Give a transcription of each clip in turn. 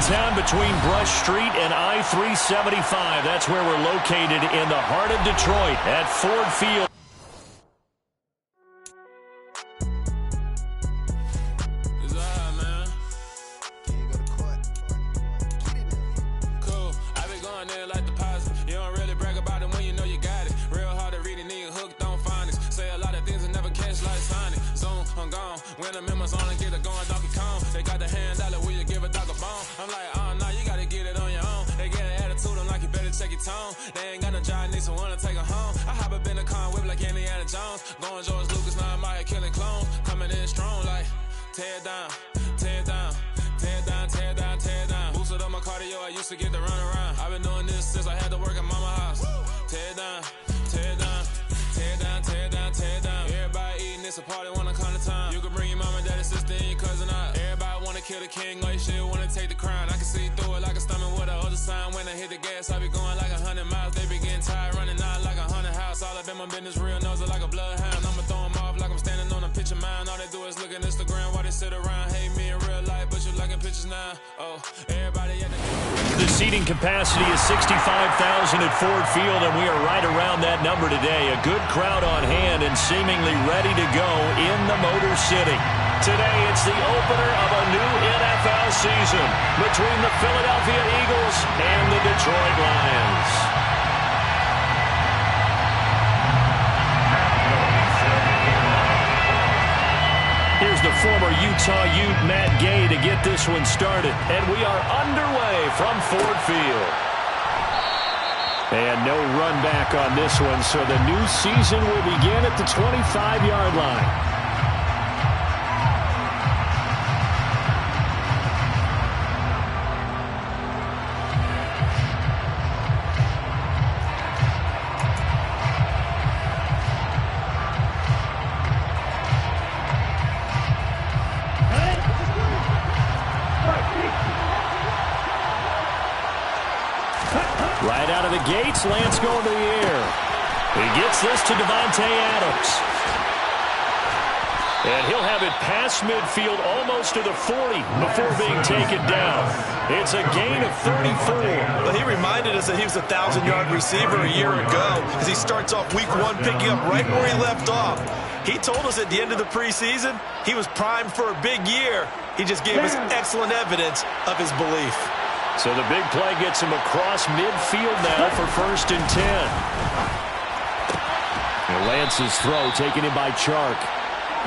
town between Brush Street and I-375. That's where we're located in the heart of Detroit at Ford Field. When the members on and get it going, Donkey Kong. They got the hand dollar, will you give a dog a bone? I'm like, oh no, you gotta get it on your own. They get an attitude, I'm like, you better check your tone. They ain't got no job, need someone to take her home. I hop up in the car, whip like Indiana Jones. Going George Lucas, now I'm out here killing clones. Coming in strong, like, tear down, tear down, tear down, tear down, tear down. Boosted up my cardio, I used to get to run around. I've been doing this since I had to work at mama house. Tear down, tear down, tear down, tear down, tear down. Everybody eating, it's a party, wanna come to time. You can bring your mama, daddy, sister, and your cousin out. Everybody wanna kill the king, or you shit wanna take the crown. I can see through it like a stomach with a other sign. When I hit the gas, I be going like 100 miles. They be getting tired, running out like 100 house. All up in my business, real nose like a bloodhound. I'ma throw them off like I'm standing on a picture mound. All they do is look at Instagram while they sit around. Hate me in real life, but you liking pictures now. Oh, everybody at the seating capacity is 65,000 at Ford Field, and we are right around that number today. A good crowd on hand and seemingly ready to go in the Motor City. Today, it's the opener of a new NFL season between the Philadelphia Eagles and the Detroit Lions. Here's the former Utah Ute, Matt Gay, to get this one started. And we are underway from Ford Field. And no run back on this one, so the new season will begin at the 25-yard line. Right out of the gates, Lance going to the air. He gets this to Devontae Adams. And he'll have it past midfield almost to the 40 before being taken down. It's a gain of 34. Well, he reminded us that he was a 1,000-yard receiver a year ago as he starts off week one picking up right where he left off. He told us at the end of the preseason he was primed for a big year. He just gave us excellent evidence of his belief. So the big play gets him across midfield now for 1st and 10. And Lance's throw taken in by Chark.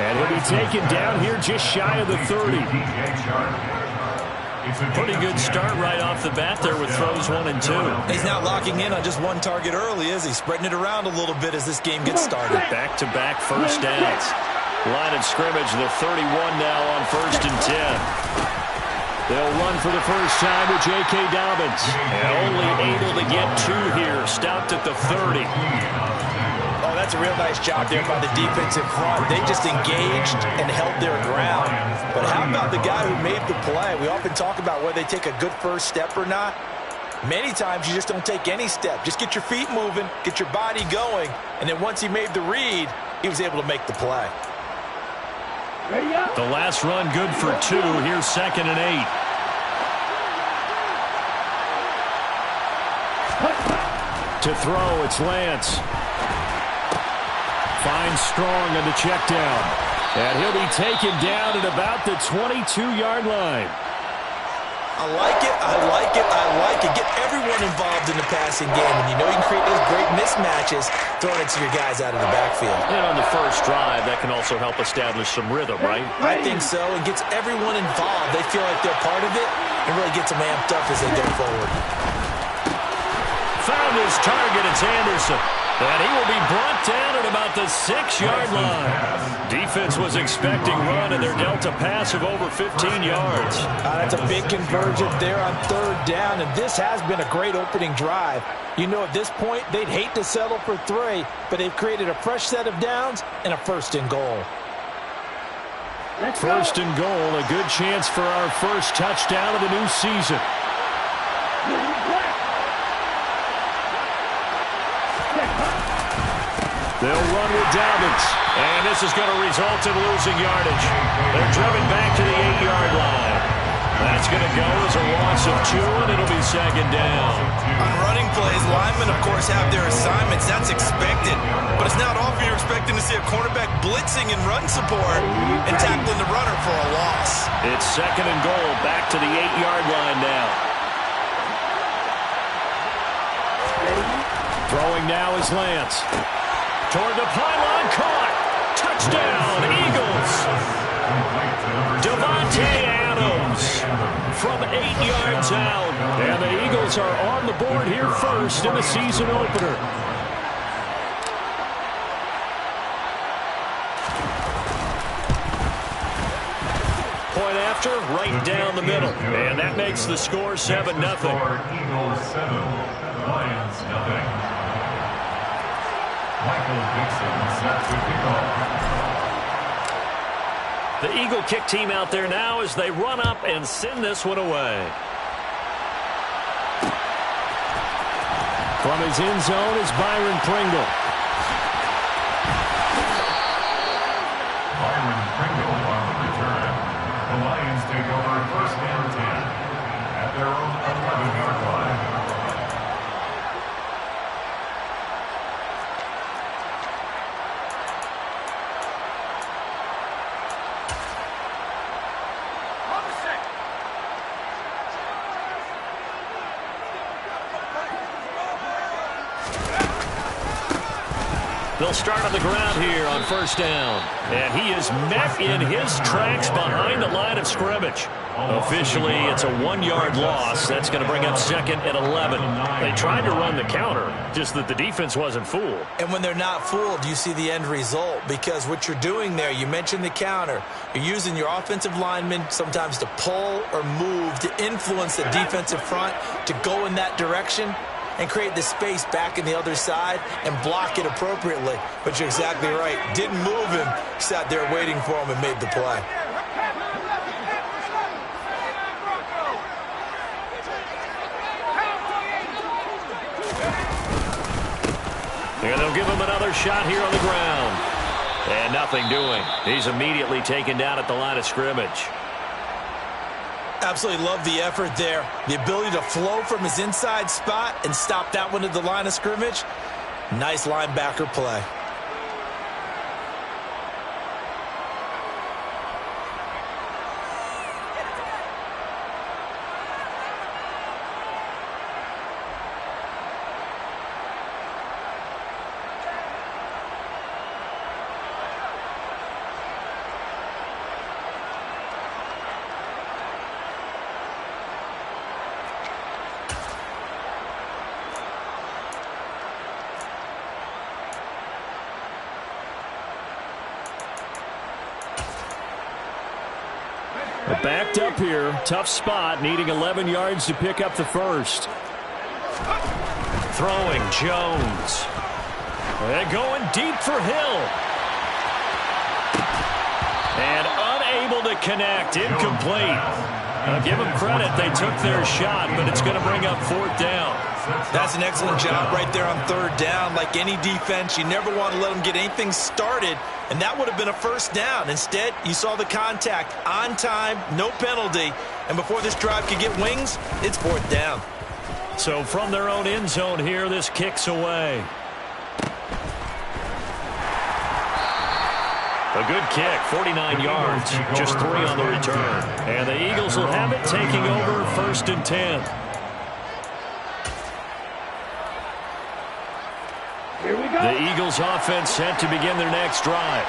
And he'll be taken down here just shy of the 30. Pretty good start right off the bat there with throws 1 and 2. He's not locking in on just one target early, is he? Spreading it around a little bit as this game gets started. Back-to-back first downs. Line of scrimmage, the 31 now on 1st and 10. They'll run for the first time with J.K. Dobbins. And only able to get 2 here. Stopped at the 30. Oh, that's a real nice job there by the defensive front. They just engaged and held their ground. But how about the guy who made the play? We often talk about whether they take a good first step or not. Many times you just don't take any step. Just get your feet moving, get your body going, and then once he made the read, he was able to make the play. The last run good for 2. Here's 2nd and 8. To throw, it's Lance. Finds Strong on the check down. And he'll be taken down at about the 22-yard line. I like it, I like it, I like it. Get everyone involved in the passing game. And you know you can create those great mismatches throwing it to your guys out of the backfield. And on the first drive, that can also help establish some rhythm, right? I think so. It gets everyone involved. They feel like they're part of it and really gets them amped up as they go forward. Found his target, it's Anderson. And he will be brought down at about the 6-yard line. Defense was expecting run, and they're dealt a pass of over 15 yards. That's a big conversion there on 3rd down, and this has been a great opening drive. You know, at this point, they'd hate to settle for 3, but they've created a fresh set of downs and a 1st and goal. 1st and goal, a good chance for our first touchdown of the new season. They'll run with Dobbins, and this is going to result in losing yardage. They're driven back to the 8-yard line. That's going to go as a loss of 2, and it'll be second down. On running plays, linemen, of course, have their assignments. That's expected. But it's not often you're expecting to see a cornerback blitzing in run support and tackling the runner for a loss. It's second and goal, back to the 8-yard line now. Throwing now is Lance. Toward the pylon, caught. Touchdown, Eagles. Devontae Adams from 8 yards out. And the Eagles are on the board here first in the season opener. Point after, right down the middle. And that makes the score 7-0. Eagles 7, Lions 0. Michael Dixon set to kick off. The Eagle kick team out there now as they run up and send this one away. From his end zone is Byron Pringle. Byron Pringle on the return. The Lions take over first and 10 at their own 11-yard line. They'll start on the ground here on first down. And he is met in his tracks behind the line of scrimmage. Officially, it's a 1-yard loss. That's going to bring up second and 11. They tried to run the counter, just that the defense wasn't fooled. And when they're not fooled, you see the end result. Because what you're doing there, you mentioned the counter. You're using your offensive linemen sometimes to pull or move to influence the defensive front to go in that direction and create the space back in the other side and block it appropriately. But you're exactly right. Didn't move him. Sat there waiting for him and made the play. And they'll give him another shot here on the ground. And nothing doing. He's immediately taken down at the line of scrimmage. Absolutely love the effort there. The ability to flow from his inside spot and stop that one at the line of scrimmage. Nice linebacker play. Backed up here, tough spot, needing 11 yards to pick up the first. Throwing Jones. And going deep for Hill. And unable to connect, incomplete. I'll give them credit, they took their shot, but it's going to bring up fourth down. That's an excellent job right there on third down. Like any defense, you never want to let them get anything started, and that would have been a first down. Instead, you saw the contact on time, no penalty, and before this drive could get wings, it's fourth down. So from their own end zone here, this kicks away. A good kick, 49 yards, just 3 on the return. And the Eagles will have it, taking over first and 10. The Eagles offense set to begin their next drive.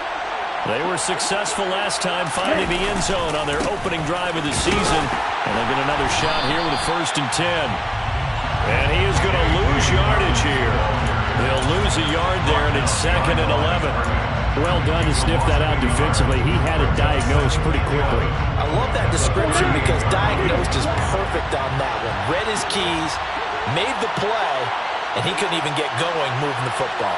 They were successful last time finding the end zone on their opening drive of the season. And they'll get another shot here with a first and 10. And he is going to lose yardage here. They'll lose a yard there, and it's second and 11. Well done to sniff that out defensively. He had it diagnosed pretty quickly. I love that description because diagnosed is perfect on that one. Read his keys, made the play, and he couldn't even get going moving the football.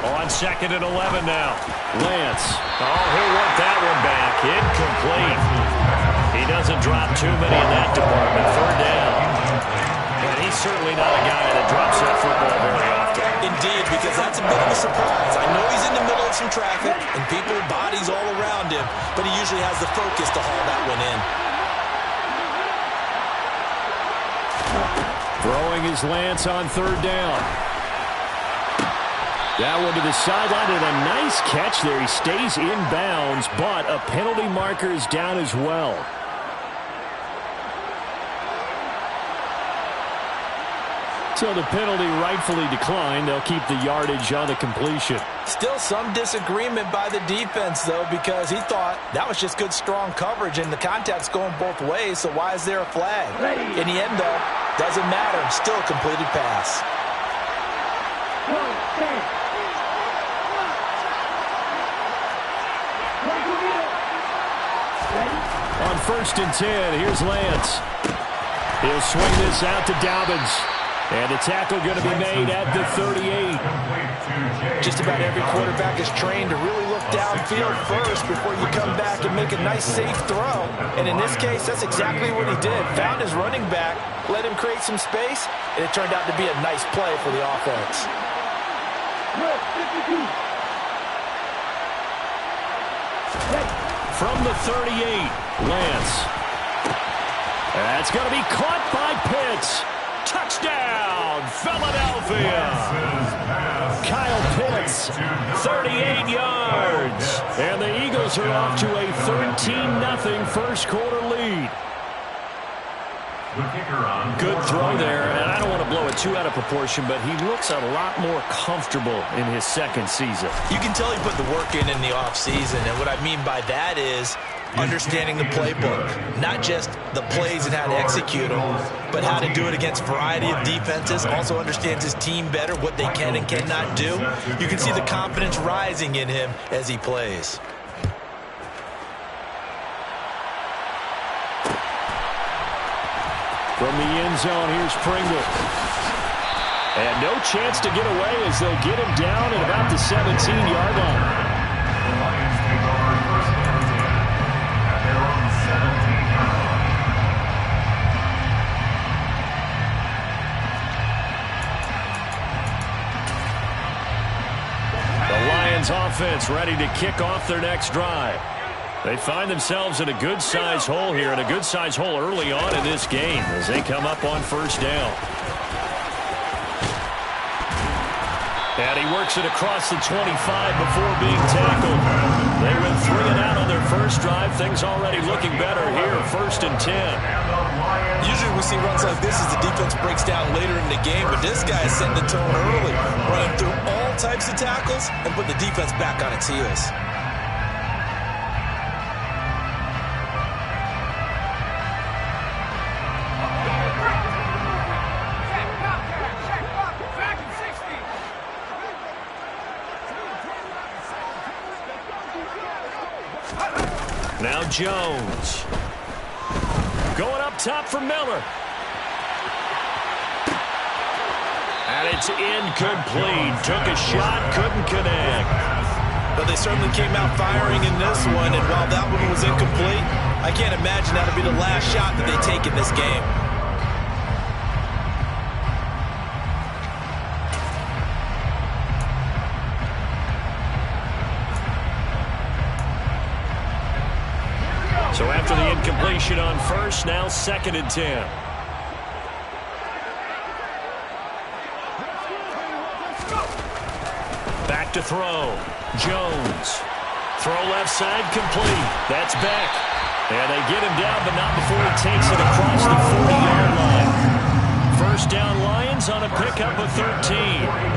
On second and 11 now. Lance. Oh, he'll want that one back. Incomplete. He doesn't drop too many in that department. Third down. And he's certainly not a guy that drops that football very often. Indeed, because that's a bit of a surprise. I know he's in the middle of some traffic and people, bodies all around him, but he usually has the focus to haul that one in. Throwing his Lance on third down. That one to the sideline, and a nice catch there. He stays in bounds, but a penalty marker is down as well. So the penalty rightfully declined. They'll keep the yardage on the completion. Still some disagreement by the defense, though, because he thought that was just good, strong coverage, and the contact's going both ways, so why is there a flag? In the end, though, doesn't matter. Still a completed pass. On 1st and 10, here's Lance. He'll swing this out to Dobbins. And the tackle going to be made at the 38. Just about every quarterback is trained to really look downfield first before you come back and make a nice, safe throw. And in this case, that's exactly what he did. Found his running back, let him create some space, and it turned out to be a nice play for the offense. From the 38, Lance. That's going to be caught by Pitts. Touchdown, Philadelphia. Kyle Pitts, 38 yards. And the Eagles are off to a 13-0 first quarter lead. Good throw there, and I don't want to blow it too out of proportion, but he looks a lot more comfortable in his second season. You can tell he put the work in the offseason, and what I mean by that is understanding the playbook, not just the plays and how to execute them, but how to do it against a variety of defenses. Also understands his team better, what they can and cannot do. You can see the confidence rising in him as he plays. From the end zone, here's Pringle. And no chance to get away as they'll get him down at about the 17-yard line. The Lions take over first and 10 at their own 17-yard line. The Lions offense ready to kick off their next drive. They find themselves in a good-sized hole here, and a good-sized hole early on in this game as they come up on first down. And he works it across the 25 before being tackled. They went 3 and out on their first drive. Things already looking better here, 1st and 10. Usually we see runs like this as the defense breaks down later in the game, but this guy is setting the tone early, running through all types of tackles and putting the defense back on its heels. Now Jones. Going up top for Miller. And it's incomplete. Took a shot, couldn't connect. But they certainly came out firing in this one, and while that one was incomplete, I can't imagine that'll be the last shot that they take in this game. So after the incompletion on first, now 2nd and 10. Back to throw. Jones. Throw left side, complete. That's Beck. And they get him down, but not before he takes it across the 40-yard line. First down Lions on a pickup of 13.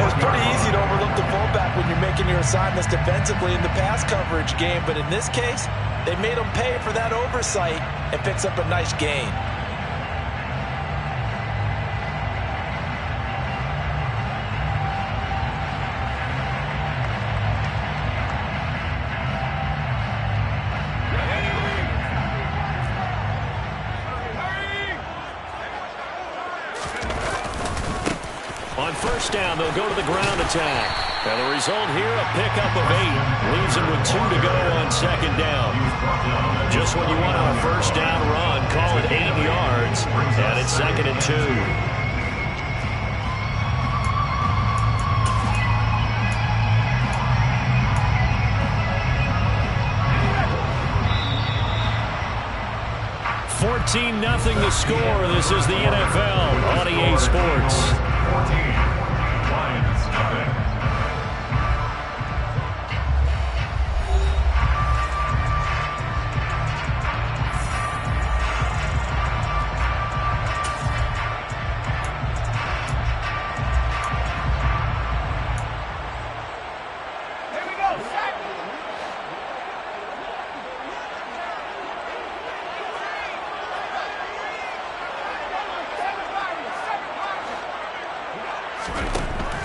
It's pretty easy to overlook the fullback when you're making your assignments defensively in the pass coverage game, but in this case, they made him pay for that oversight and picks up a nice gain. On first down, they'll go to the ground attack. And the result here, a pickup of 8. Leaves them with 2 to go on second down. Just when you want a first down run, call it 8 yards. And it's 2nd and 2. Nothing the score. This is the NFL on EA Sports. 14, Lions nothing.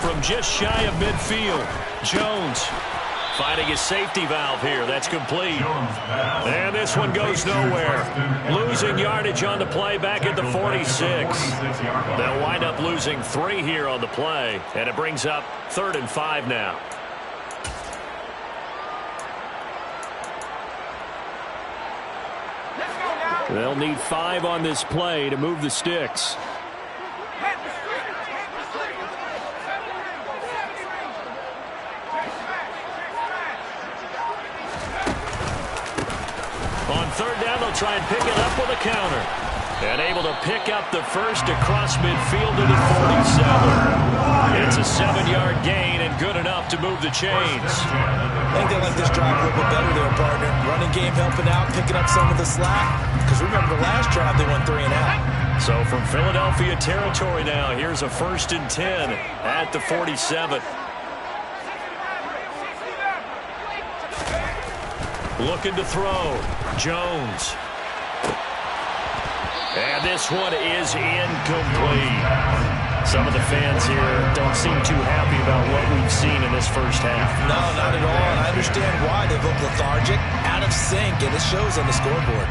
From just shy of midfield, Jones finding his safety valve here. That's complete. And this one goes nowhere. Losing yardage on the play back at the 46. They'll wind up losing 3 here on the play, and it brings up 3rd and 5 now. They'll need 5 on this play to move the sticks. On third down, they'll try and pick it up with a counter. And able to pick up the first across midfield to the 47. It's a 7-yard gain and good enough to move the chains. I think they like this drive a little bit better there, partner. Running game helping out, picking up some of the slack. Because remember, the last drive they went 3 and out. So from Philadelphia territory now, here's a 1st and 10 at the 47. Looking to throw. Jones. And this one is incomplete. Some of the fans here don't seem too happy about what we've seen in this first half. No, not at all. And I understand why. They've looked lethargic, out of sync, and it shows on the scoreboard.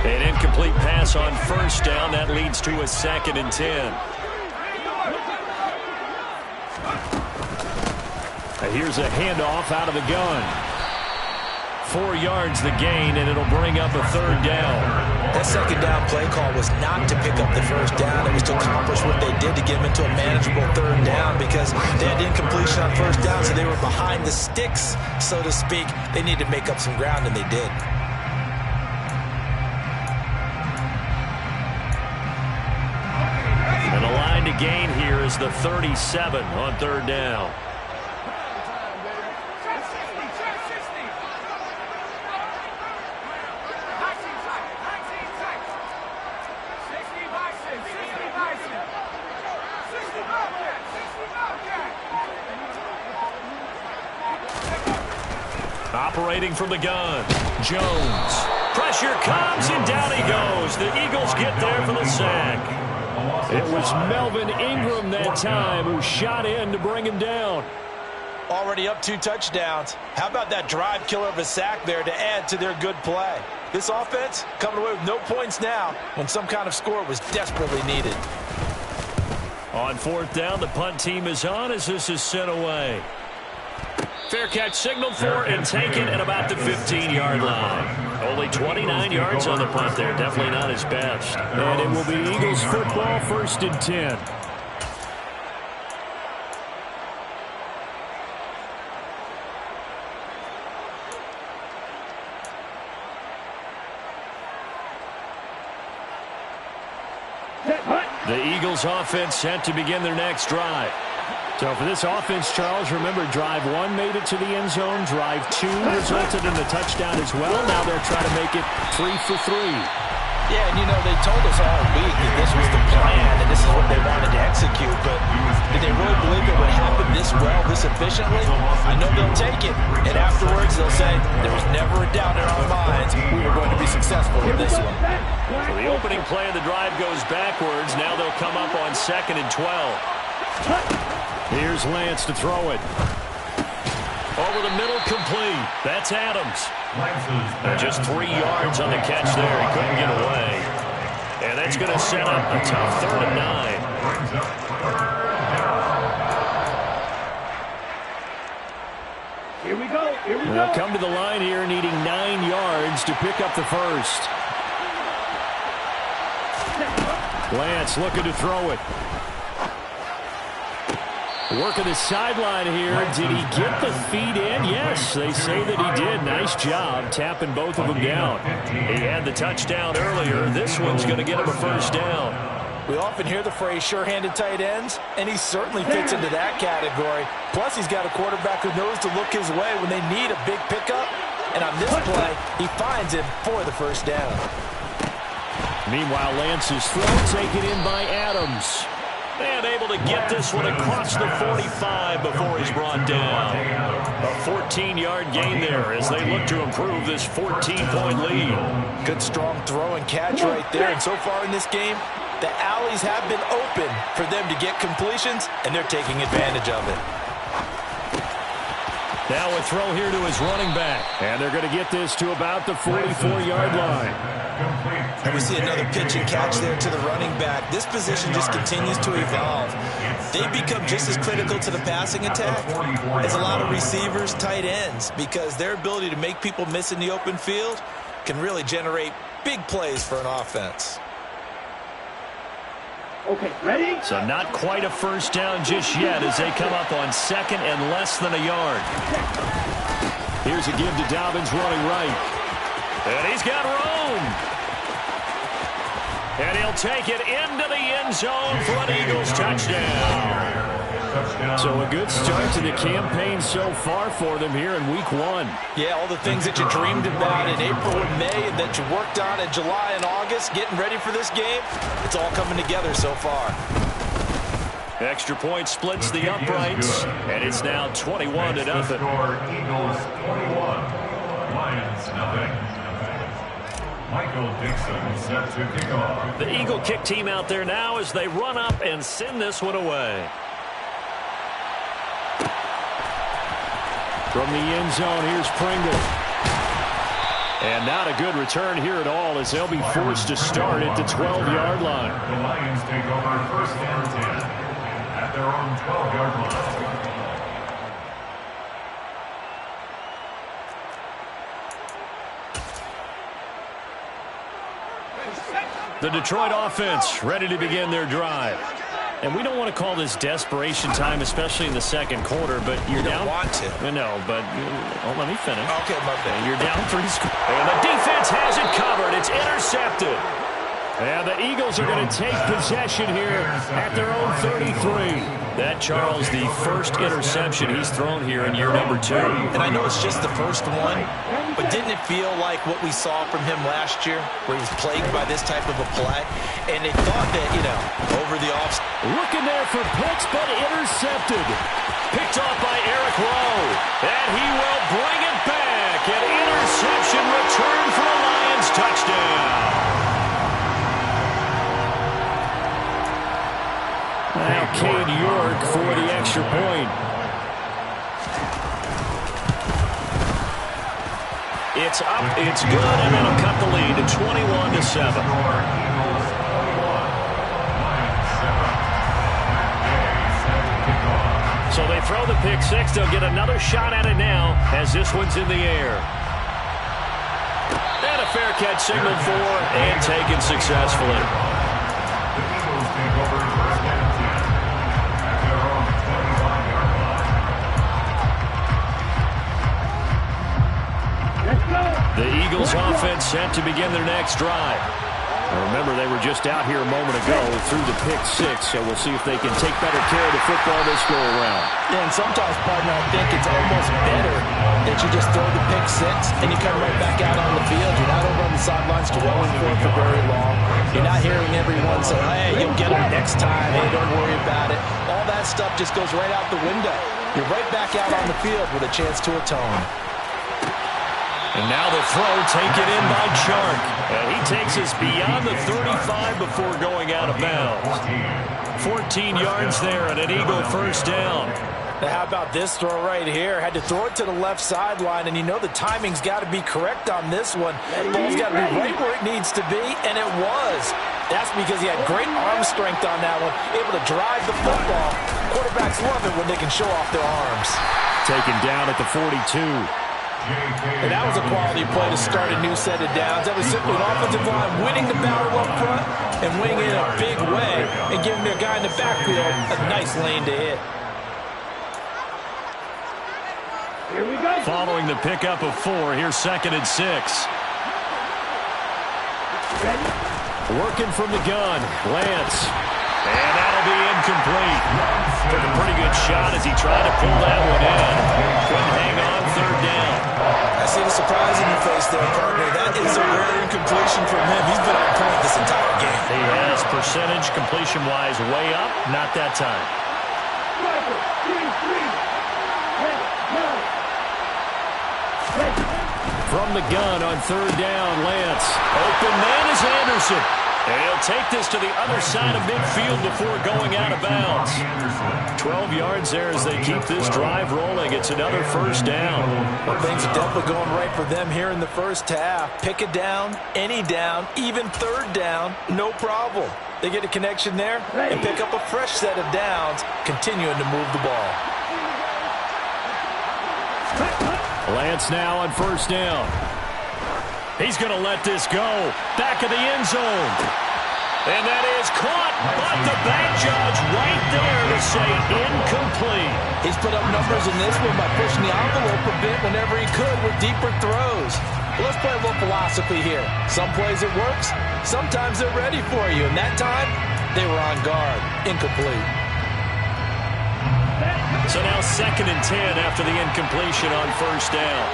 An incomplete pass on first down. That leads to a 2nd and 10. Here's a handoff out of the gun. 4 yards the gain, and it'll bring up a 3rd down. That 2nd down play call was not to pick up the first down. It was to accomplish what they did to get them into a manageable 3rd down because they had incompletion on first down, so they were behind the sticks, so to speak. They needed to make up some ground, and they did. And the line to gain here is the 37 on 3rd down. Operating from the gun, Jones. Pressure comes, and down he goes. The Eagles get there for the sack. It was Melvin Ingram that time who shot in to bring him down. Already up 2 touchdowns. How about that drive killer of a sack there to add to their good play? This offense coming away with no points now when some kind of score was desperately needed. On 4th down, the punt team is on as this is sent away. Fair catch signaled for and taken at about the 15-yard line. Only 29 yards on the punt there. Definitely not his best. And it will be Eagles football, 1st and 10. The Eagles offense set to begin their next drive. So for this offense, Charles, remember, drive 1 made it to the end zone. Drive 2 resulted in a touchdown as well. Now they'll try to make it 3 for 3. Yeah, and you know, they told us all week that this was the plan and this is what they wanted to execute, but did they really believe it would happen this well, this efficiently? I know they'll take it, and afterwards they'll say, there was never a doubt in our minds we were going to be successful with this one. So the opening play of the drive goes backwards. Now they'll come up on 2nd and 12. Here's Lance to throw it. Over the middle, complete. That's Adams. Just 3 yards on the catch there. He couldn't get away. And that's going to set up a tough 3rd and 9. Here we go. They'll come to the line here needing 9 yards to pick up the first. Lance looking to throw it. Working the sideline here. Did he get the feet in? Yes, they say that he did. Nice job tapping both of them down. He had the touchdown earlier. This one's going to get him a first down. We often hear the phrase sure-handed tight ends, and he certainly fits into that category. Plus, he's got a quarterback who knows to look his way when they need a big pickup. And on this play, he finds him for the first down. Meanwhile, Lance's throw taken in by Adams. And able to get this one across the 45 before he's brought down. A 14-yard gain there as they look to improve this 14-point lead. Good strong throw and catch right there. And so far in this game, the alleys have been open for them to get completions, and they're taking advantage of it. Now a throw here to his running back. And they're going to get this to about the 44-yard line. And we see another pitch and catch there to the running back. This position just continues to evolve. They become just as critical to the passing attack as a lot of receivers, tight ends, because their ability to make people miss in the open field can really generate big plays for an offense. Okay, ready? So not quite a first down just yet as they come up on 2nd and less than a yard. Here's a give to Dobbins running right. And he's got room. And he'll take it into the end zone for an Eagles touchdown. So a good start to the campaign so far for them here in week 1. Yeah, all the things that you dreamed about in April and May and that you worked on in July and August, getting ready for this game, it's all coming together so far. Extra point splits the uprights, and it's now 21-0. Eagles 21, Lions nothing. Michael Dixon set to kick off. The Eagle kick team out there now as they run up and send this one away. From the end zone, here's Pringle. And not a good return here at all as they'll be forced to start at the 12-yard line. The Lions take over 1st and 10 at their own 12-yard line. The Detroit offense ready to begin their drive. And we don't want to call this desperation time, especially in the second quarter, but you're down. You don't want to. No, but let me finish. Okay, my bad. You're down 3 scores. And the defense has it covered. It's intercepted. And the Eagles are going to take possession here at their own 33. That, Charles, the first interception he's thrown here in year number 2. And I know it's just the first one, but didn't it feel like what we saw from him last year, where he was plagued by this type of a play? And they thought that, over the off. Looking there for Pitts, but intercepted. Picked off by Eric Rowe. And he will bring it back. An interception return for a Lions touchdown. Now Cade York for the extra point. It's up, it's good, and it'll cut the lead to 21-7. So they throw the pick six. They'll get another shot at it now as this one's in the air. And a fair catch signaled for and taken successfully. The Eagles offense set to begin their next drive. Now remember, they were just out here a moment ago through the pick six, so we'll see if they can take better care of the football this go-around. Yeah, and sometimes, partner, I think it's almost better that you just throw the pick six and you come right back out on the field. You're not over on the sidelines dwelling for it for very long. You're not hearing everyone say, hey, you'll get them next time. Hey, don't worry about it. All that stuff just goes right out the window. You're right back out on the field with a chance to atone. And now the throw taken in by Chark. And he takes us beyond the 35 before going out of bounds. 14 yards there and an Eagle first down. Now how about this throw right here? Had to throw it to the left sideline, and you know the timing's got to be correct on this one. Ball's got to be right where it needs to be, and it was. That's because he had great arm strength on that one, able to drive the football. Quarterbacks love it when they can show off their arms. Taken down at the 42. And that was a quality play to start a new set of downs. That was simply an offensive line winning the battle up front and winning it in a big way and giving their guy in the backfield a nice lane to hit. Following the pickup of 4, here's 2nd and 6. Working from the gun, Lance. And that'll be incomplete. Took a pretty good shot as he tried to pull that one in. Couldn't hang on 3rd down. I see the surprise in your face there, partner. That is a rare incompletion from him. He's been on point this entire game. He has. Percentage completion-wise way up. Not that time. From the gun on 3rd down, Lance. Open man is Anderson. And he'll take this to the other side of midfield before going out of bounds. 12 yards there as they keep this drive rolling. It's another 1st down. Well, things are definitely going right for them here in the first half. Pick a down, any down, even 3rd down, no problem. They get a connection there and pick up a fresh set of downs, continuing to move the ball. Lance now on 1st down. He's going to let this go. Back of the end zone. And that is caught, but the back judge right there to say incomplete. He's put up numbers in this one by pushing the envelope a bit whenever he could with deeper throws. Well, let's play a little philosophy here. Some plays it works. Sometimes they're ready for you. And that time, they were on guard. Incomplete. So now 2nd and 10 after the incompletion on 1st down.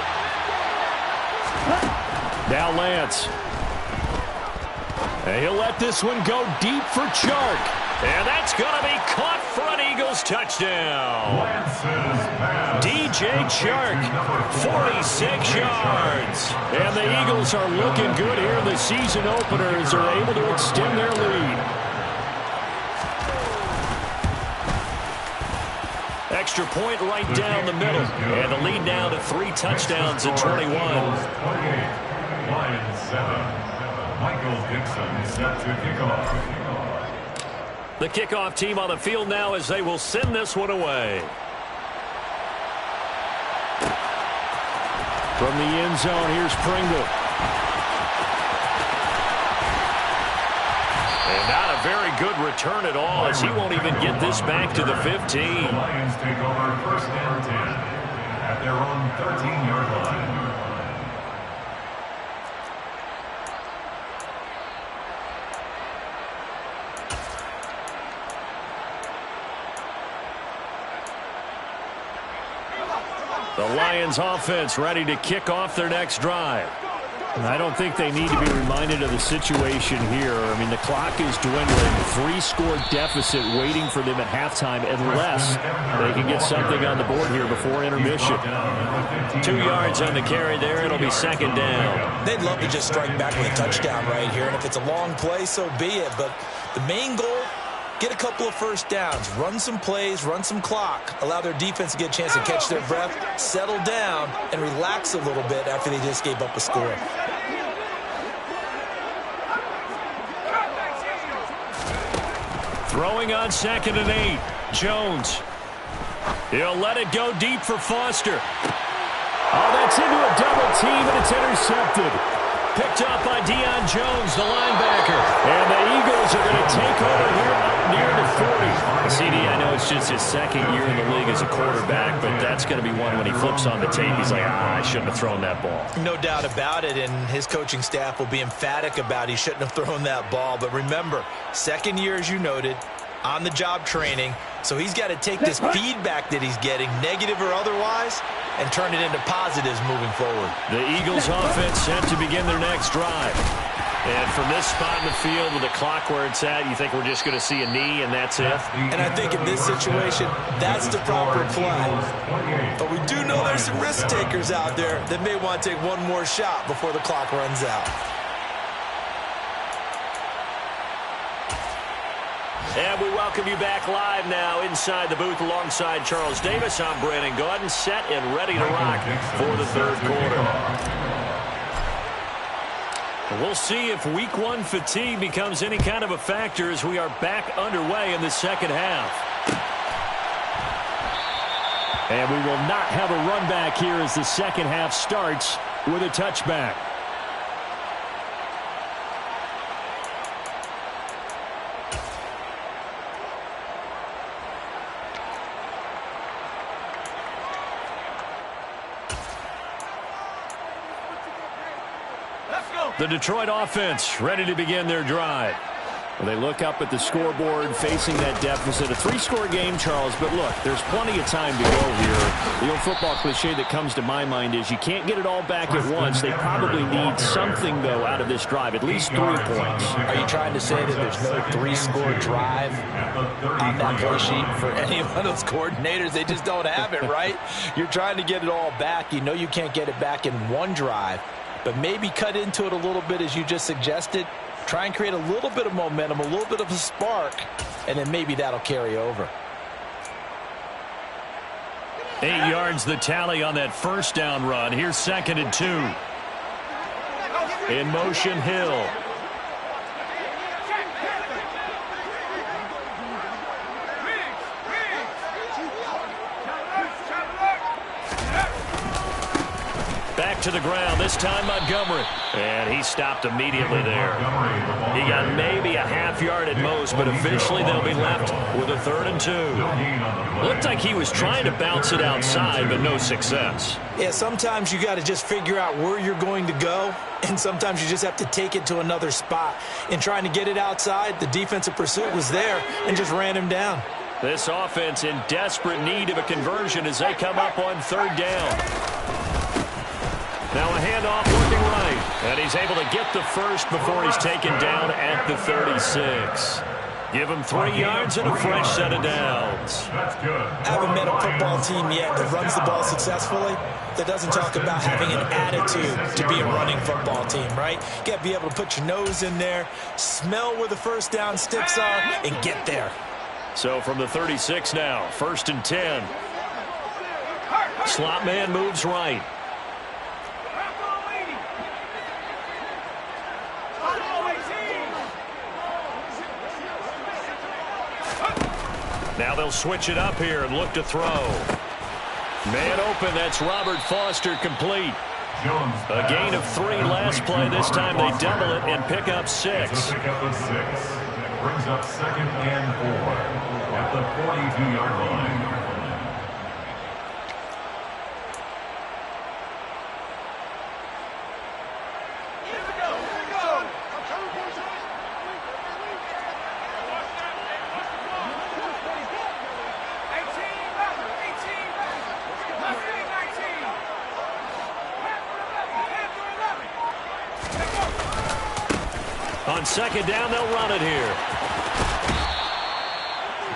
Now Lance. And he'll let this one go deep for Chark. And that's going to be caught for an Eagles touchdown. DJ Chark, 46 yards. And the Eagles are looking good here in the season opener as they're able to extend their lead. Extra point right down the middle. And the lead now to 3 touchdowns at 21. Lions 7. Michael Dixon set to kick off. The kickoff team on the field now as they will send this one away. From the end zone, here's Pringle. And not a very good return at all as he won't even get this back to the 15. The Lions take over 1st and 10 at their own 13-yard line. The Lions offense ready to kick off their next drive. I don't think they need to be reminded of the situation here. I mean, the clock is dwindling. 3-score deficit waiting for them at halftime unless they can get something on the board here before intermission. 2 yards on the carry there. It'll be 2nd down. They'd love to just strike back with a touchdown right here. And if it's a long play, so be it. But the main goal, get a couple of 1st downs, run some plays, run some clock, allow their defense to get a chance to catch their breath, settle down, and relax a little bit after they just gave up a score. Throwing on 2nd and 8. Jones. He'll let it go deep for Foster. Oh, that's into a double team, and it's intercepted. Picked up by Deion Jones, the linebacker. And the Eagles are going to take over here up near the 40. CD, I know it's just his 2nd year in the league as a quarterback, but that's going to be one when he flips on the tape. He's like, I shouldn't have thrown that ball. No doubt about it, and his coaching staff will be emphatic about he shouldn't have thrown that ball. But remember, 2nd year, as you noted, on-the-job training. So he's got to take this feedback that he's getting, negative or otherwise, and turn it into positives moving forward. The Eagles offense set to begin their next drive. And from this spot in the field with the clock where it's at, you think we're just going to see a knee and that's it? And I think in this situation, that's the proper play. But we do know there's some risk takers out there that may want to take one more shot before the clock runs out. And we welcome you back live now inside the booth alongside Charles Davis. I'm Brandon Gaudin, set and ready to rock for the third quarter. We'll see if week one fatigue becomes any kind of a factor as we are back underway in the second half. And we will not have a run back here as the second half starts with a touchback. The Detroit offense ready to begin their drive. Well, they look up at the scoreboard facing that deficit. A three-score game, Charles, but look, there's plenty of time to go here. The old football cliche that comes to my mind is you can't get it all back at once. They probably need something, though, out of this drive, at least 3 points. Are you trying to say that there's no three-score drive on that play sheet for any one of those coordinators? They just don't have it, right? You're trying to get it all back. You know you can't get it back in one drive, but maybe cut into it a little bit as you just suggested. Try and create a little bit of momentum, a little bit of a spark, and then maybe that'll carry over. 8 yards the tally on that first down run. Here's 2nd and 2. In motion, Hill. Back to the ground, this time Montgomery. And he stopped immediately there. He got maybe a half yard at most, but eventually they'll be left with a 3rd and 2. Looked like he was trying to bounce it outside, but no success. Yeah, sometimes you got to just figure out where you're going to go, and sometimes you just have to take it to another spot. In trying to get it outside, the defensive pursuit was there and just ran him down. This offense in desperate need of a conversion as they come up on 3rd down. Now a handoff working right. And he's able to get the first before he's taken down at the 36. Give him 3 yards and a fresh set of downs. I haven't met a football team yet that runs the ball successfully that doesn't talk about having an attitude to be a running football team, right? You got to be able to put your nose in there, smell where the first down sticks are, and get there. So from the 36 now, 1st and 10. Slot man moves right. Now they'll switch it up here and look to throw. Man open, that's Robert Foster complete. A gain of 3 last play. This time they double it and pick up 6. Brings up 2nd and 4 at the 42-yard line. On 2nd down, they'll run it here.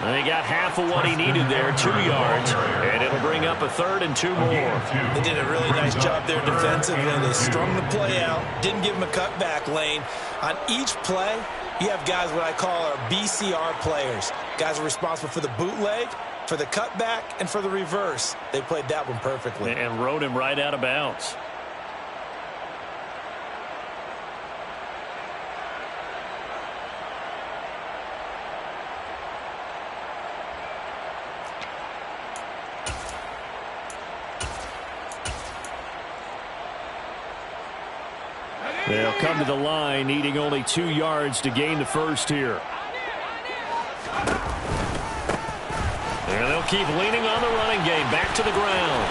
And he got half of what he needed there, 2 yards, and it'll bring up a 3rd and 2 more. They did a really nice job there defensively. They strung the play out, didn't give him a cutback lane. On each play, you have guys what I call our BCR players. Guys are responsible for the bootleg, for the cutback, and for the reverse. They played that one perfectly. And rode him right out of bounds. They'll come to the line, needing only 2 yards to gain the first here. And they'll keep leaning on the running game. Back to the ground.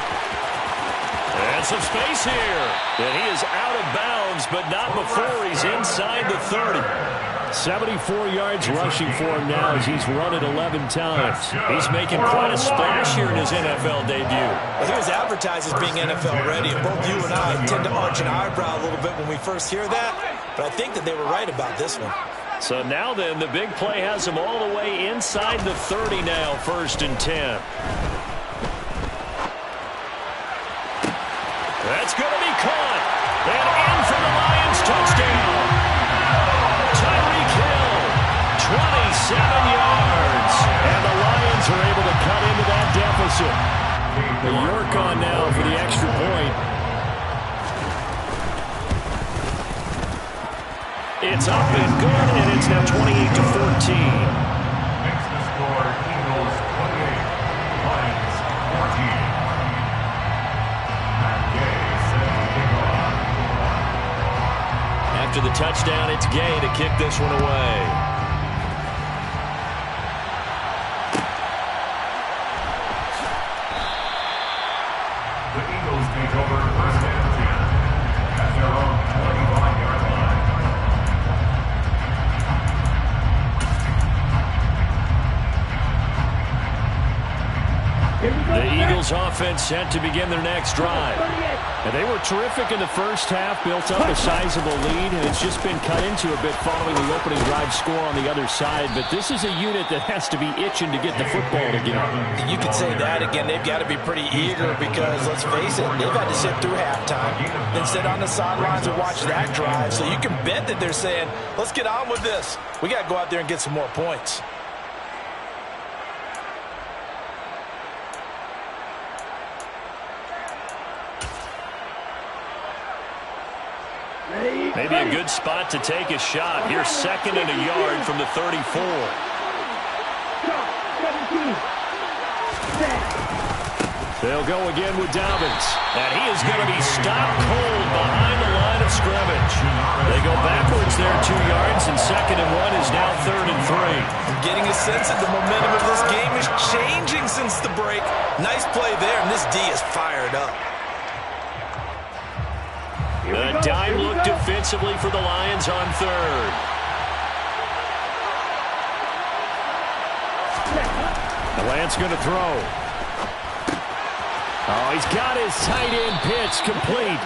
And some space here. And he is out of bounds, but not before he's inside the 30. 74 yards rushing for him now as he's run it 11 times. He's making quite a splash here in his NFL debut. Well, he was advertised as being NFL ready, and both you and I tend to arch an eyebrow a little bit when we first hear that, but I think that they were right about this one. So now then, the big play has him all the way inside the 30 now, 1st and 10. That's going to be caught. And in for the Lions, touchdown. Tyreek Hill, 27 yards. Anderson. The York on now for the extra point. It's up and good, and it's now 28-14. Makes the score Eagles 28, Lions 14. Matt Gay set to kick off. After the touchdown, it's Gay to kick this one away. The Eagles take over first and 10 at their own 25-yard line. The Eagles offense set to begin their next drive. And they were terrific in the first half, built up a sizable lead, and it's just been cut into a bit following the opening drive score on the other side. But this is a unit that has to be itching to get the football together. You could say that again. They've got to be pretty eager because, let's face it, they've had to sit through halftime, then sit on the sidelines and watch that drive. So you can bet that they're saying, let's get on with this. We got to go out there and get some more points. Maybe a good spot to take a shot. Here's second and a yard from the 34. They'll go again with Dobbins. And he is going to be stopped cold behind the line of scrimmage. They go backwards there 2 yards, and second and 1 is now third and 3. I'm getting a sense that the momentum of this game is changing since the break. Nice play there, and this D is fired up. The dime look defensively for the Lions on third. The Lance going to throw. Oh, he's got his tight end pitch complete.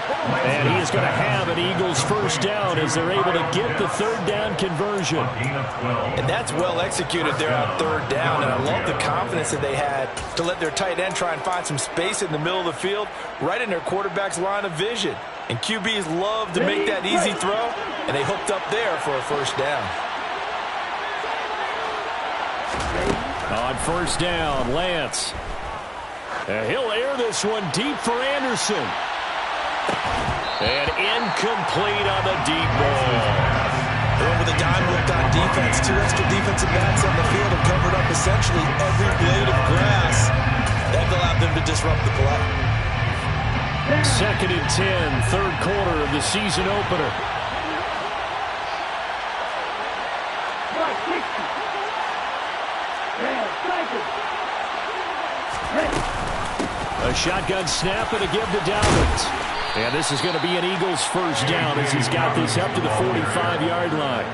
And he is going to have an Eagles first down as they're able to get the third down conversion. And that's well executed there on third down. And I love the confidence that they had to let their tight end try and find some space in the middle of the field, right in their quarterback's line of vision. And QBs love to make that easy throw, and they hooked up there for a first down. On first down, Lance. He'll air this one deep for Anderson. And incomplete on the deep ball. And with a dime looked on defense, 2 extra defensive backs on the field have covered up essentially every blade of grass. That allowed them to disrupt the play. Second and 10, third quarter of the season opener. A shotgun snap and a give to Dobbins. And this is going to be an Eagles first down as he's got this up to the 45-yard line.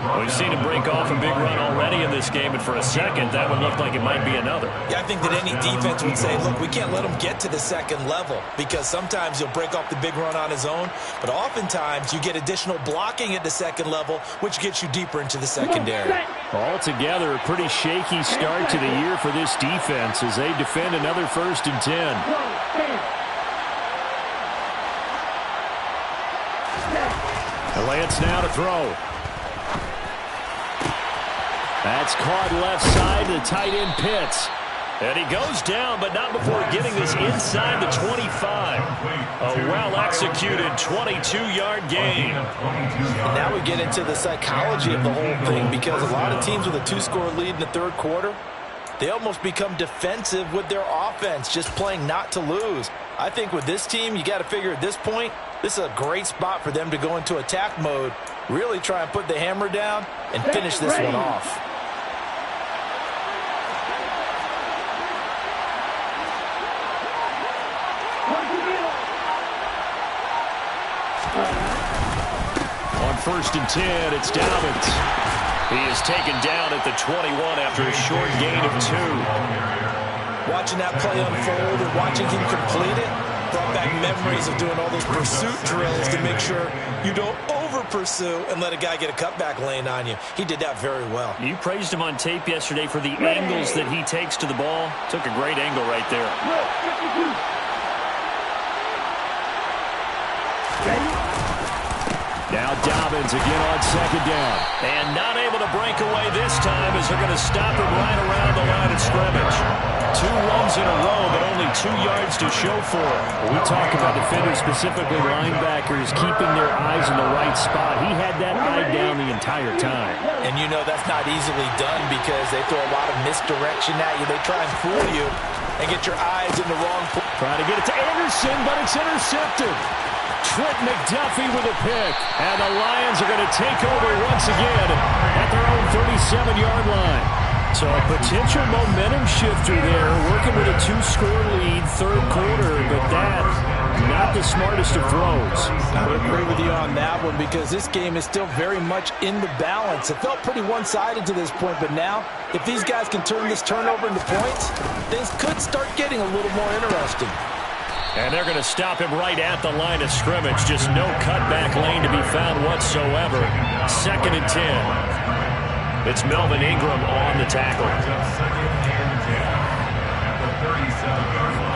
Well, we've seen him break off a big run already in this game, and for a second, that would look like it might be another. Yeah, I think that any defense would say, look, we can't let him get to the second level because sometimes he'll break off the big run on his own, but oftentimes you get additional blocking at the second level, which gets you deeper into the secondary. Altogether, a pretty shaky start to the year for this defense as they defend another first and 10. Lance now to throw. That's caught left side to the tight end Pitts. And he goes down, but not before getting this inside the 25. A well-executed 22-yard gain. And now we get into the psychology of the whole thing because a lot of teams with a 2-score lead in the third quarter, they almost become defensive with their offense, just playing not to lose. I think with this team, you got to figure at this point, this is a great spot for them to go into attack mode, really try and put the hammer down and finish this one off. On first and 10, it's Dobbins. He is taken down at the 21 after a short gain of 2. Watching that play unfold and watching him complete it brought back memories of doing all those pursuit drills to make sure you don't over-pursue and let a guy get a cutback lane on you. He did that very well. You praised him on tape yesterday for the angles that he takes to the ball. Took a great angle right there. Now Dobbins again on second down. And not able to break away this time as they're going to stop him right around the line of scrimmage. 2 runs in a row, but only 2 yards to show for it. We talk about defenders, specifically linebackers, keeping their eyes in the right spot. He had that eye down the entire time. And you know that's not easily done because they throw a lot of misdirection at you. They try and fool you and get your eyes in the wrong place. Trying to get it to Anderson, but it's intercepted. Trent McDuffie with a pick. And the Lions are going to take over once again at their own 37-yard line. So a potential momentum shifter there, working with a 2-score lead, third quarter, but that, not the smartest of throws. I would agree with you on that one because this game is still very much in the balance. It felt pretty one-sided to this point, but now, if these guys can turn this turnover into points, things could start getting a little more interesting. And they're going to stop him right at the line of scrimmage. Just no cutback lane to be found whatsoever. 2nd and 10. It's Melvin Ingram on the tackle. Second and 10 at the 37-yard line.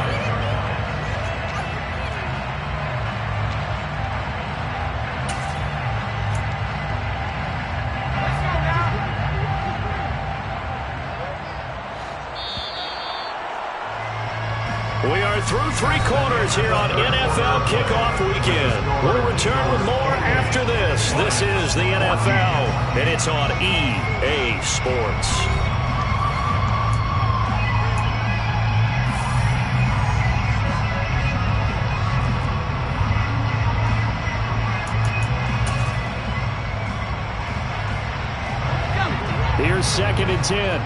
We are through 3 quarters here on NFL Kickoff Weekend. We'll return with more after this. This is the NFL, and it's on EA Sports. Here's 2nd and 10.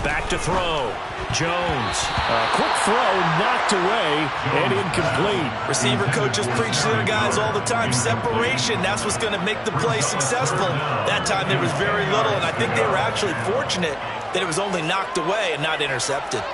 Back to throw. Jones. A quick throw, knocked away, and incomplete. Receiver coaches preach to their guys all the time. Separation, that's what's going to make the play successful. That time there was very little, and I think they were actually fortunate that it was only knocked away and not intercepted.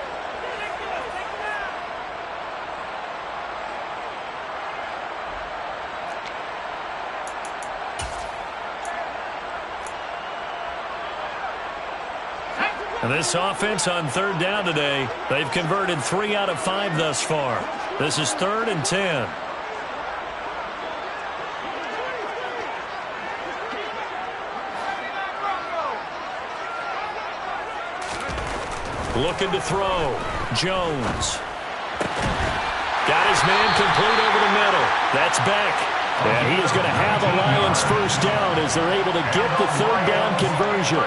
And this offense on 3rd down today, they've converted 3 out of 5 thus far. This is 3rd and 10. Looking to throw. Jones. Got his man complete over the middle. That's Beck. And he is going to have a Lions first down as they're able to get the 3rd down conversion.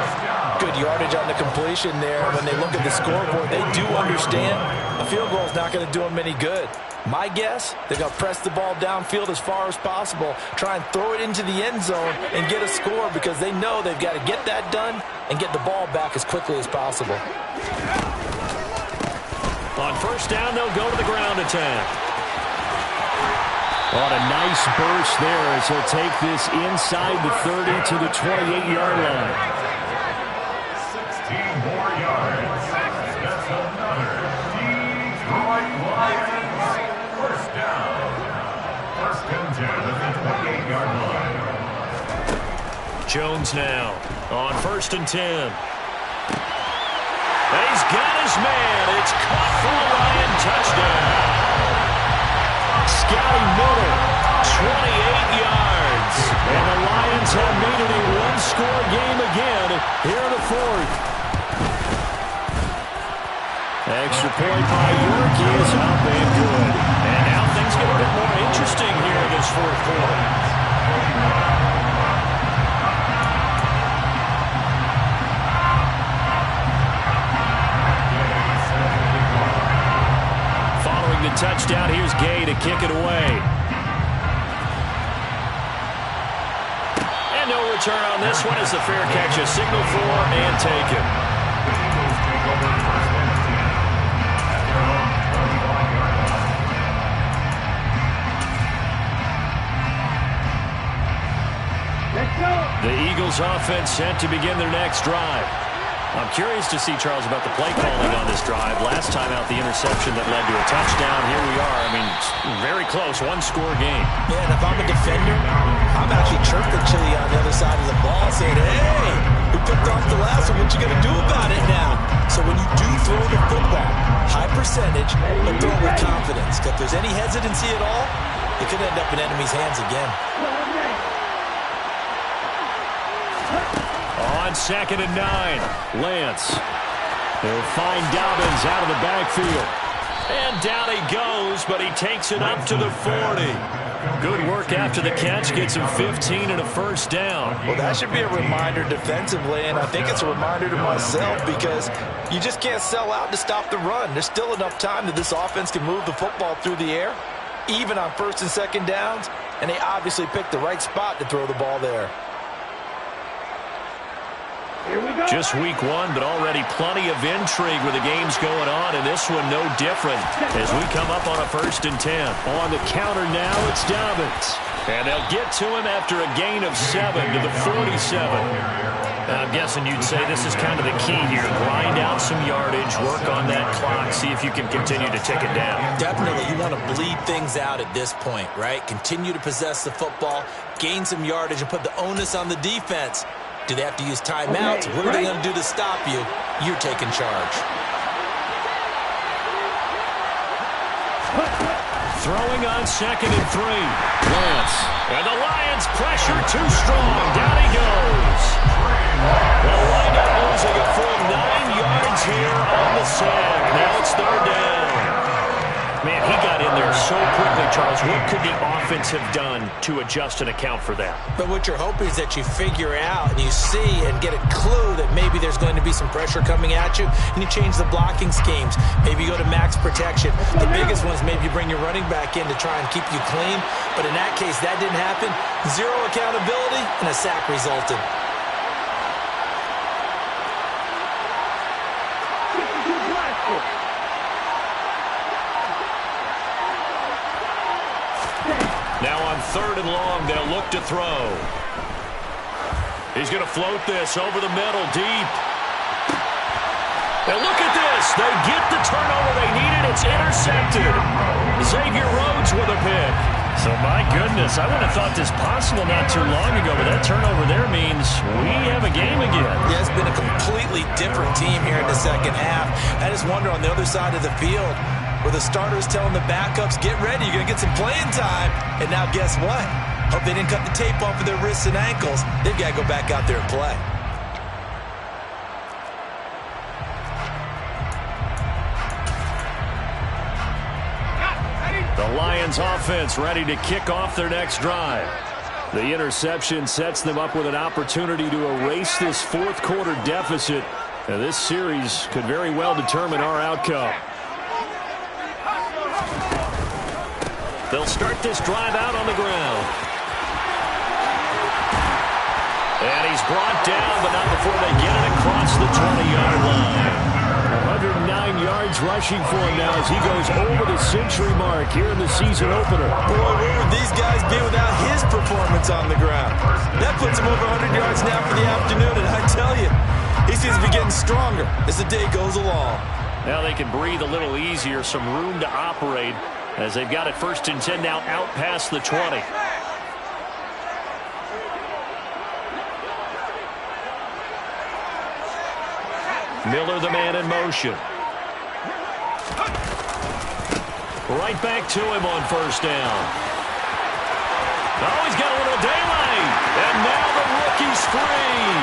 Good yardage on the completion there. When they look at the scoreboard, they do understand a field goal is not going to do them any good. My guess, they're going to press the ball downfield as far as possible, try and throw it into the end zone and get a score because they know they've got to get that done and get the ball back as quickly as possible. On 1st down, they'll go to the ground attack. What a nice burst there as he'll take this inside the 30 to the 28-yard line. 16 more yards. That's another Detroit Lions first down. 1st and 10 at the 28-yard line. Jones now on 1st and 10. And he's got his man. It's caught for a Lion touchdown. Scotty Miller, 28 yards. And the Lions have made it a 1-score game again here in the 4th. Extra point by York is up and good. And now things get a bit more interesting here in this 4th quarter. Following the touchdown, here's Gay to kick it away. And no return on this one as the fair catch is signaled for and taken. The Eagles offense set to begin their next drive. I'm curious to see, Charles, about the play calling on this drive. Last time out, the interception that led to a touchdown. Here we are. I mean, very close, one-score game. Yeah, and if I'm a defender, I'm actually chirping Chili on the other side of the ball saying, hey, we picked off the last one. What you going to do about it now? So when you do throw the football, high percentage, but throw it with confidence. If there's any hesitancy at all, it could end up in enemy's hands again. On 2nd and 9, Lance. They'll find Dobbins out of the backfield. And down he goes, but he takes it up to the 40. Good work after the catch. Gets him 15 and a first down. Well, that should be a reminder defensively, and I think it's a reminder to myself because you just can't sell out to stop the run. There's still enough time that this offense can move the football through the air, even on 1st and 2nd downs, and they obviously picked the right spot to throw the ball there. Just week 1, but already plenty of intrigue with the games going on, and this one no different as we come up on a 1st and 10. On the counter now, it's Dobbins. And they'll get to him after a gain of 7 to the 47. And I'm guessing you'd say this is kind of the key here. Grind out some yardage, work on that clock, see if you can continue to tick it down. Definitely, you want to bleed things out at this point, right? Continue to possess the football, gain some yardage, and put the onus on the defense. Do they have to use timeouts? What are they going to do to stop you? You're taking charge. Throwing on 2nd and 3. Lance. And the Lions pressure too strong. Down he goes. They'll wind up losing a full 9 yards here on the sack. Now it's 3rd down. Man, he got in there so quickly, Charles. What could the offense have done to adjust and account for that? But what you're hoping is that you figure out and you see and get a clue that maybe there's going to be some pressure coming at you, and you change the blocking schemes. Maybe you go to max protection. The biggest one is maybe you bring your running back in to try and keep you clean. But in that case, that didn't happen. 0 accountability, and a sack resulted. Now on 3rd and long, they'll look to throw. He's going to float this over the middle, deep. And look at this. They get the turnover they needed. It's intercepted. Xavier Rhodes with a pick. So, my goodness, I wouldn't have thought this possible not too long ago, but that turnover there means we have a game again. Yeah, it's been a completely different team here in the 2nd half. I just wonder on the other side of the field, where the starters telling the backups, get ready, you're going to get some playing time. And now guess what? Hope they didn't cut the tape off of their wrists and ankles. They've got to go back out there and play. The Lions offense ready to kick off their next drive. The interception sets them up with an opportunity to erase this 4th quarter deficit. And this series could very well determine our outcome. They'll start this drive out on the ground. And he's brought down, but not before they get it across the 20-yard line. 109 yards rushing for him now as he goes over the century mark here in the season opener. Boy, where would these guys be without his performance on the ground? That puts him over 100 yards now for the afternoon, and I tell you, he seems to be getting stronger as the day goes along. Now they can breathe a little easier, some room to operate as they've got it 1st and 10 now out past the 20. Miller, the man in motion. Right back to him on 1st down. Oh, he's got a little daylight. And now the rookie's free.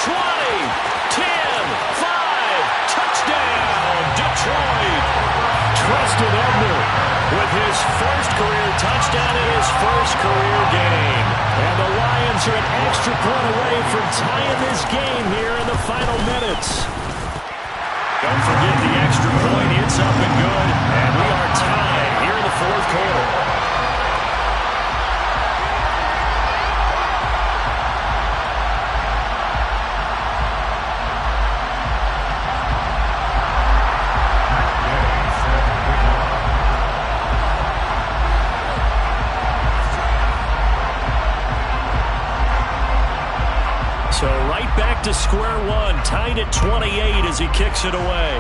20, 10, 5, touchdown, Detroit. Preston Ebner with his 1st career touchdown in his 1st career game. And the Lions are an extra point away from tying this game here in the final minutes. Don't forget the extra point. It's up and good. And we are tied here in the 4th quarter. square one, tied at 28 as he kicks it away.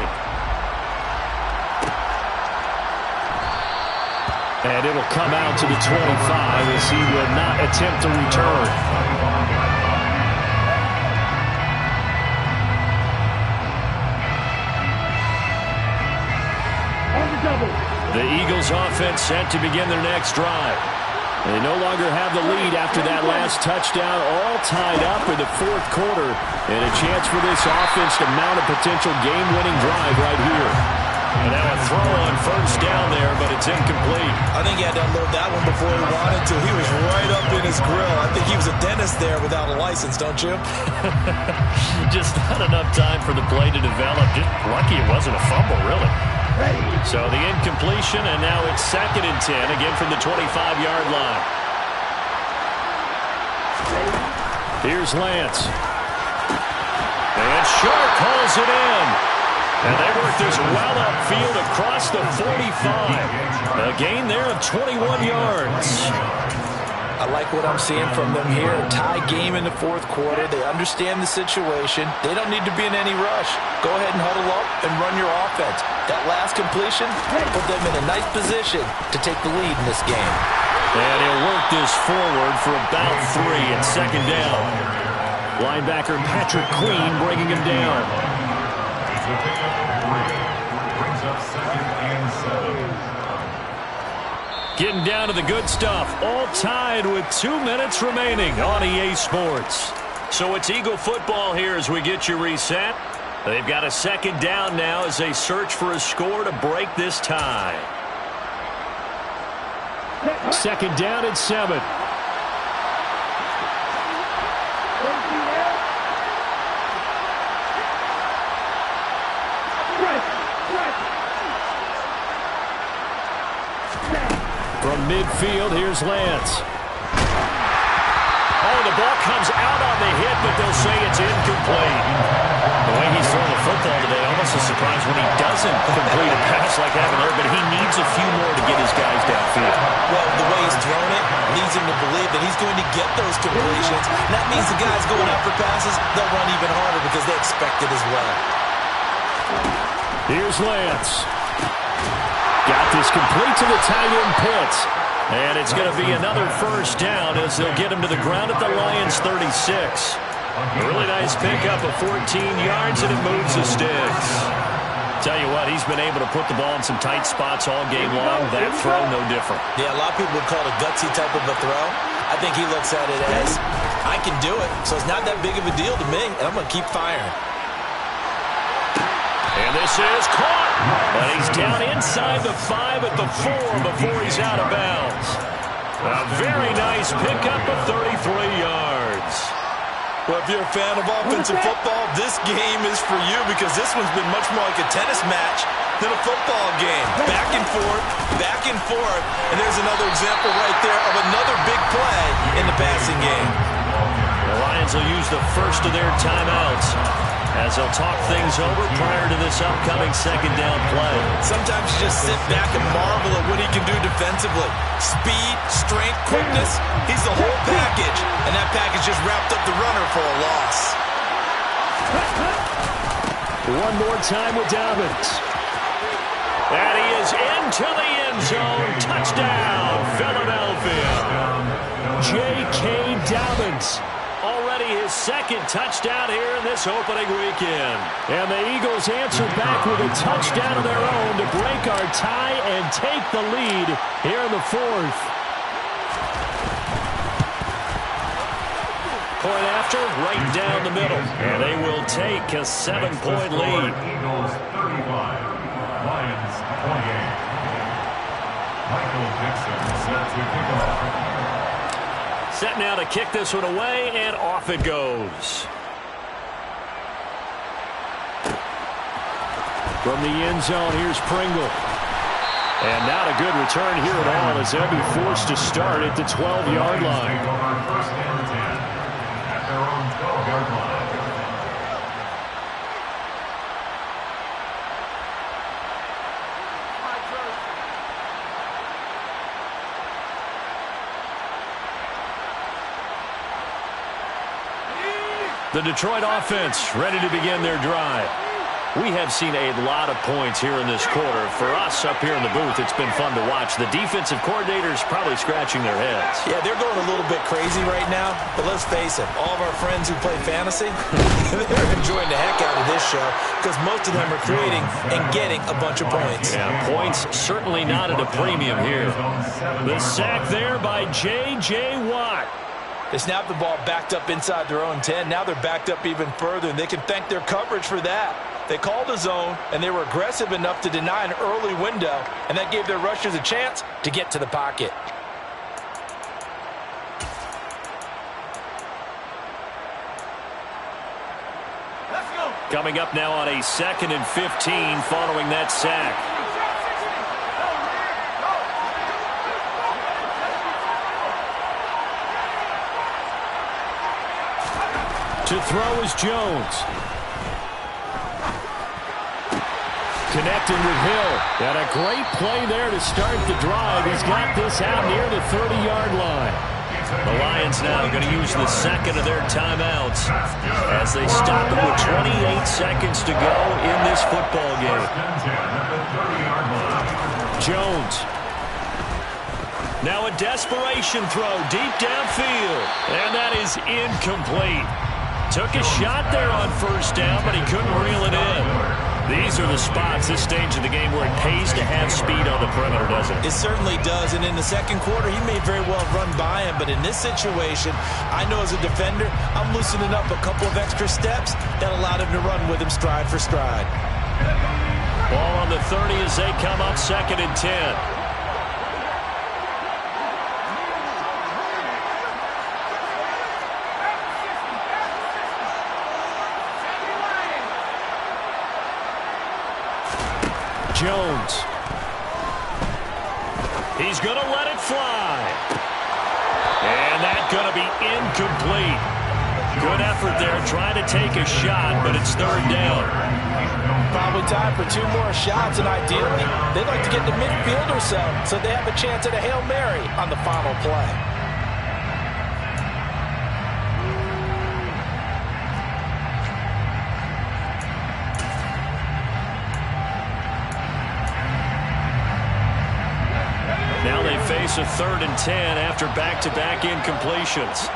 And it'll come out to the 25 as he will not attempt to return. The Eagles offense set to begin their next drive. They no longer have the lead after that last touchdown, all tied up in the fourth quarter, and a chance for this offense to mount a potential game-winning drive right here. And now a throw on first down there, but it's incomplete. I think he had to unload that one before he wanted to. He was right up in his grill. I think he was a dentist there without a license, don't you? Just not enough time for the play to develop. Just lucky it wasn't a fumble, really. So the incompletion, and now it's 2nd and 10, again from the 25-yard line. Here's Lance. And Sharp pulls it in. And they work this well upfield across the 45. A gain there of 21 yards. I like what I'm seeing from them here. A tie game in the fourth quarter. They understand the situation. They don't need to be in any rush. Go ahead and huddle up and run your offense. That last completion put them in a nice position to take the lead in this game. And he'll work this forward for about 3 and 2nd down. Linebacker Patrick Queen bringing him down. Brings up 2nd and 7. Getting down to the good stuff. All tied with 2 minutes remaining on EA Sports. So it's Eagle football here as we get you reset. They've got a 2nd down now as they search for a score to break this tie. 2nd down and 7. From midfield, here's Lance. Oh, the ball comes out on the hit, but they'll say it's incomplete. The way he's throwing the football today, almost a surprise when he doesn't complete a pass like having there, but he needs a few more to get his guys downfield. Well, the way he's thrown it leads him to believe that he's going to get those completions. And that means the guys going out for passes, they'll run even harder because they expect it as well. Here's Lance. Got this complete to the tight end Pitts. And it's going to be another first down as they'll get him to the ground at the Lions' 36. A really nice pickup of 14 yards, and it moves the sticks. Tell you what, he's been able to put the ball in some tight spots all game long. That throw, no different. Yeah, a lot of people would call it a gutsy type of a throw. I think he looks at it as, I can do it, so it's not that big of a deal to me, and I'm going to keep firing. And this is caught. But he's down inside the 5 at the 4 before he's out of bounds. A very nice pickup of 33 yards. Well, if you're a fan of offensive football, this game is for you because this one's been much more like a tennis match than a football game. Back and forth, and there's another example right there of another big play in the passing game. The Lions will use the first of their timeouts as they'll talk things over prior to this upcoming 2nd down play. Sometimes you just sit back and marvel at what he can do defensively. Speed, strength, quickness, he's the whole package. And that package just wrapped up the runner for a loss. One more time with Dobbins. And he is into the end zone. Touchdown, Philadelphia. J.K. Dobbins. Already his 2nd touchdown here in this opening weekend. And the Eagles answer back with a touchdown of their own to break our tie and take the lead here in the 4th. Point after, right down the middle. And they will take a 7-point lead. Eagles 35, Lions 28. Michael Dixon set to kick off. Set now to kick this one away, and off it goes. From the end zone, here's Pringle. And not a good return here at all as they'll be forced to start at the 12-yard line. First and 10 at their own 12-yard line. The Detroit offense ready to begin their drive. We have seen a lot of points here in this quarter. For us up here in the booth, it's been fun to watch. The defensive coordinators probably scratching their heads. Yeah, they're going a little bit crazy right now. But let's face it, all of our friends who play fantasy, they're enjoying the heck out of this show because most of them are creating and getting a bunch of points. Yeah, points certainly not at a premium here. The sack there by J.J. Watt. They snapped the ball backed up inside their own 10. Now they're backed up even further, and they can thank their coverage for that. They called a zone, and they were aggressive enough to deny an early window, and that gave their rushers a chance to get to the pocket. Coming up now on a 2nd and 15 following that sack. To throw is Jones. Connecting with Hill. And a great play there to start the drive. He's got this out near the 30-yard line. The Lions now going to use the second of their timeouts as they stop it with 28 seconds to go in this football game. Jones. Now a desperation throw deep downfield. And that is incomplete. Took a shot there on first down, but he couldn't reel it in. These are the spots, this stage of the game, where it pays to have speed on the perimeter, doesn't it? It certainly does, and in the second quarter, he may very well run by him, but in this situation, I know as a defender, I'm loosening up a couple of extra steps that allowed him to run with him stride for stride. Ball on the 30 as they come up 2nd and 10. Jones. He's going to let it fly. And that's going to be incomplete. Good effort there trying to take a shot, but it's 3rd down. Probably time for 2 more shots, and ideally, they'd like to get to midfield or so they have a chance at a Hail Mary on the final play. Now they face a 3rd and 10 after back-to-back incompletions.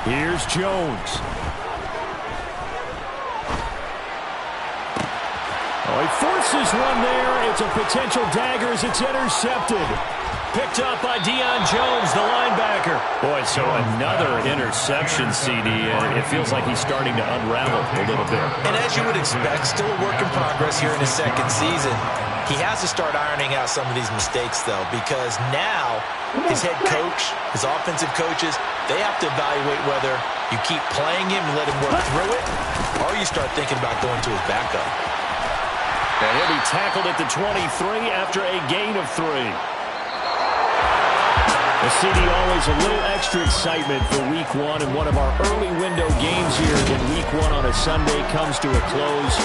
Here's Jones. Oh, he forces one there. It's a potential dagger as it's intercepted. Picked up by Deion Jones, the linebacker. Boy, so another interception, CD, and it feels like he's starting to unravel a little bit. And as you would expect, still a work in progress here in his 2nd season. He has to start ironing out some of these mistakes, though, because now his head coach, his offensive coaches, they have to evaluate whether you keep playing him and let him work through it, or you start thinking about going to his backup. And he'll be tackled at the 23 after a gain of 3. The CD, always a little extra excitement for Week 1, and one of our early window games here when Week 1 on a Sunday comes to a close.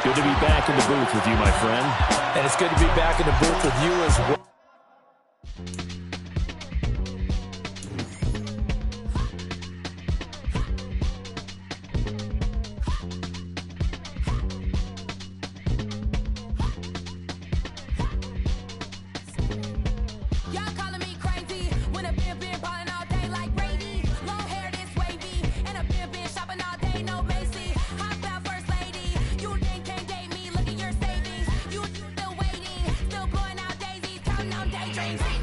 Good to be back in the booth with you, my friend. And it's good to be back in the booth with you as well. Dreams.